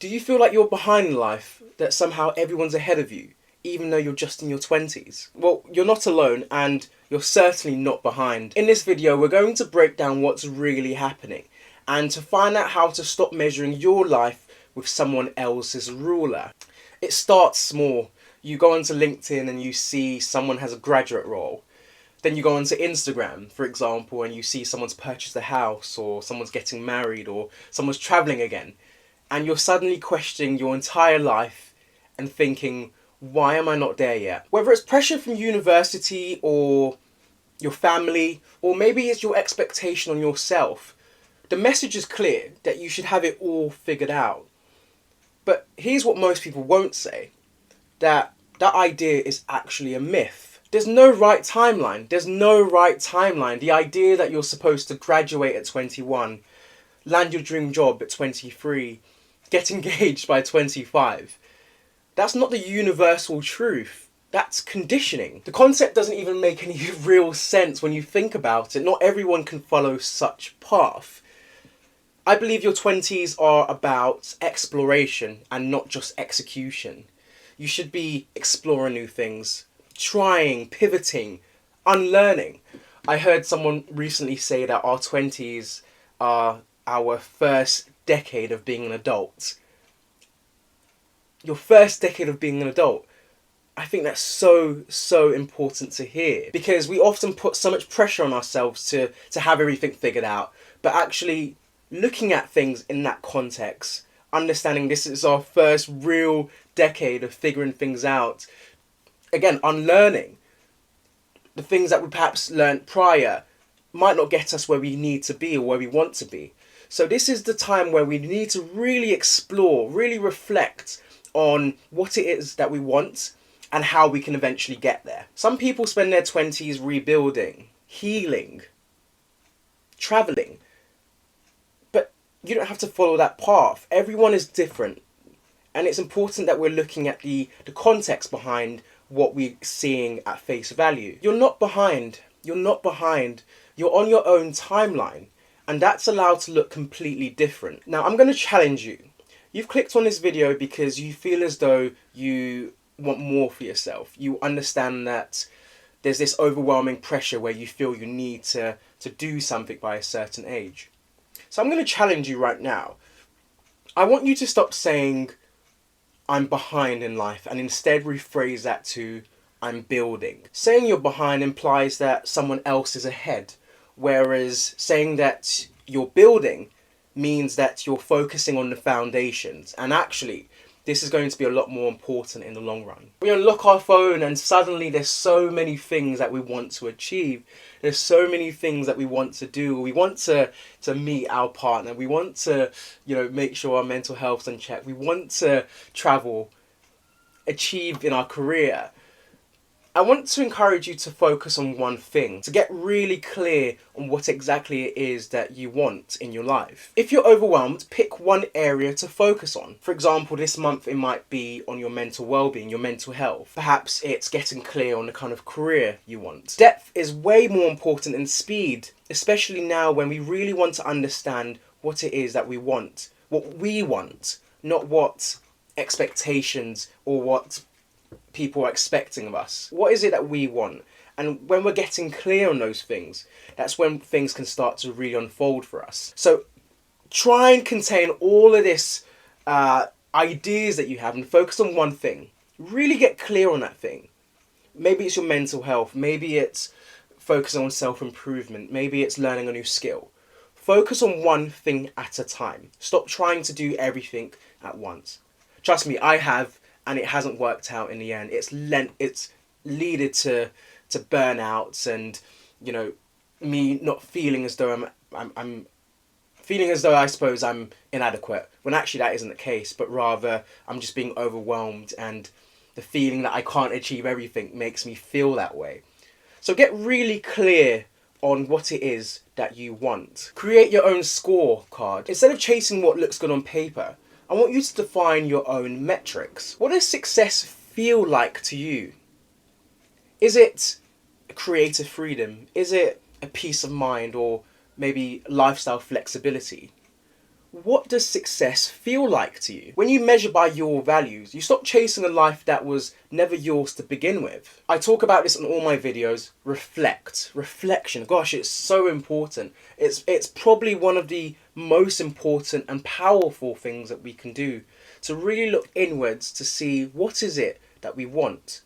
Do you feel like you're behind in life, that somehow everyone's ahead of you, even though you're just in your 20s? Well, you're not alone, and you're certainly not behind. In this video, we're going to break down what's really happening, and to find out how to stop measuring your life with someone else's ruler. It starts small. You go onto LinkedIn and you see someone has a graduate role. Then you go onto Instagram, for example, and you see someone's purchased a house, or someone's getting married, or someone's travelling again. And you're suddenly questioning your entire life and thinking, why am I not there yet? Whether it's pressure from university or your family, or maybe it's your expectation on yourself, the message is clear that you should have it all figured out. But here's what most people won't say, that idea is actually a myth. There's no right timeline. There's no right timeline. The idea that you're supposed to graduate at 21, land your dream job at 23, get engaged by 25. That's not the universal truth. That's conditioning. The concept doesn't even make any real sense when you think about it. Not everyone can follow such path. I believe your 20s are about exploration and not just execution. You should be exploring new things, trying, pivoting, unlearning. I heard someone recently say that our 20s are our first decade of being an adult. Your first decade of being an adult. I think that's so important to hear, because we often put so much pressure on ourselves to have everything figured out, but actually looking at things in that context, understanding this is our first real decade of figuring things out, again, unlearning the things that we perhaps learned prior might not get us where we need to be or where we want to be. So this is the time where we need to really explore, really reflect on what it is that we want and how we can eventually get there. Some people spend their 20s rebuilding, healing, traveling. But you don't have to follow that path. Everyone is different. And it's important that we're looking at the context behind what we're seeing at face value. You're not behind. You're not behind. You're on your own timeline. And that's allowed to look completely different. Now, I'm going to challenge you. You've clicked on this video because you feel as though you want more for yourself. You understand that there's this overwhelming pressure where you feel you need to do something by a certain age. So I'm going to challenge you right now. I want you to stop saying, I'm behind in life, and instead rephrase that to, I'm building. Saying you're behind implies that someone else is ahead, whereas saying that you're building means that you're focusing on the foundations. And actually, this is going to be a lot more important in the long run. We unlock our phone and suddenly there's so many things that we want to achieve. There's so many things that we want to do. We want to meet our partner. We want to, make sure our mental health's in check. We want to travel, achieve in our career. I want to encourage you to focus on one thing, to get really clear on what exactly it is that you want in your life. If you're overwhelmed, pick one area to focus on. For example, this month it might be on your mental well-being, your mental health. Perhaps it's getting clear on the kind of career you want. Depth is way more important than speed, especially now when we really want to understand what it is that we want, not what expectations or what people are expecting of us. What is it that we want? And when we're getting clear on those things, that's when things can start to really unfold for us. So try and contain all of this ideas that you have and focus on one thing. Really get clear on that thing. Maybe it's your mental health. Maybe it's focusing on self-improvement. Maybe it's learning a new skill. Focus on one thing at a time. Stop trying to do everything at once. Trust me, I have, and it hasn't worked out in the end. It's leaded to burnouts and, me not feeling as though I'm feeling as though I suppose I'm inadequate, when actually that isn't the case, but rather I'm just being overwhelmed, and the feeling that I can't achieve everything makes me feel that way. So get really clear on what it is that you want. Create your own scorecard. Instead of chasing what looks good on paper, I want you to define your own metrics. What does success feel like to you? Is it creative freedom? Is it a peace of mind, or maybe lifestyle flexibility? What does success feel like to you? When you measure by your values, you stop chasing a life that was never yours to begin with. I talk about this in all my videos. Reflect. Reflection. Gosh, it's so important. It's probably one of the most important and powerful things that we can do, to really look inwards to see what is it that we want.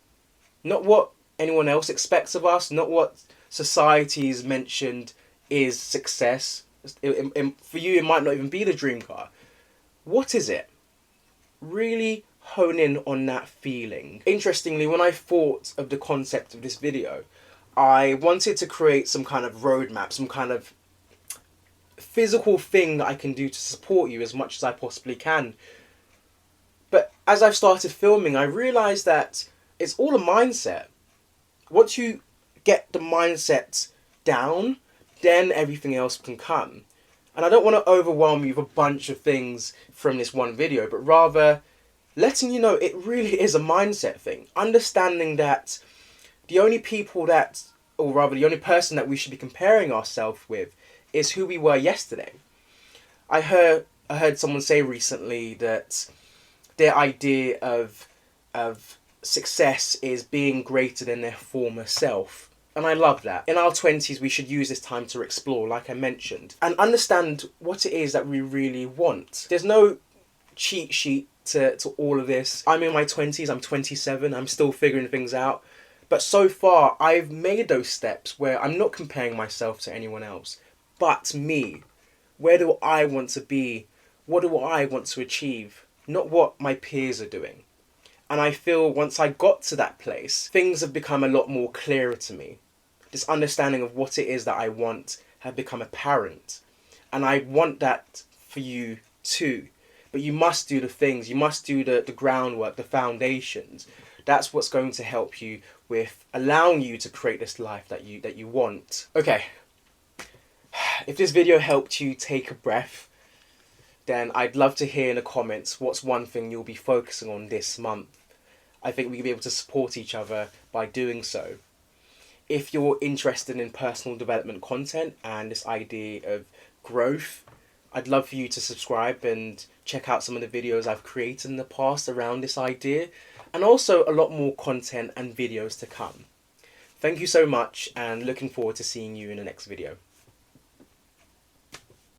Not what anyone else expects of us, not what society's mentioned is success. For you, it might not even be the dream car. What is it? Really hone in on that feeling. Interestingly, when I thought of the concept of this video, I wanted to create some kind of roadmap, some kind of physical thing that I can do to support you as much as I possibly can. But as I've started filming, I realised that it's all a mindset. Once you get the mindset down, then everything else can come. And I don't want to overwhelm you with a bunch of things from this one video, but rather letting you know it really is a mindset thing. Understanding that the only people that, or rather the only person that we should be comparing ourselves with is who we were yesterday. I heard someone say recently that their idea of success is being greater than their former self. And I love that. In our 20s, we should use this time to explore, like I mentioned, and understand what it is that we really want. There's no cheat sheet to all of this. I'm in my 20s, I'm 27, I'm still figuring things out. But so far, I've made those steps where I'm not comparing myself to anyone else, but me. Where do I want to be? What do I want to achieve? Not what my peers are doing. And I feel once I got to that place, things have become a lot more clearer to me. This understanding of what it is that I want have become apparent. And I want that for you too. But you must do the things, you must do the groundwork, the foundations. That's what's going to help you with allowing you to create this life that you want. Okay, if this video helped you take a breath, then I'd love to hear in the comments what's one thing you'll be focusing on this month. I think we can be able to support each other by doing so. If you're interested in personal development content and this idea of growth, I'd love for you to subscribe and check out some of the videos I've created in the past around this idea, and also a lot more content and videos to come. Thank you so much, and looking forward to seeing you in the next video.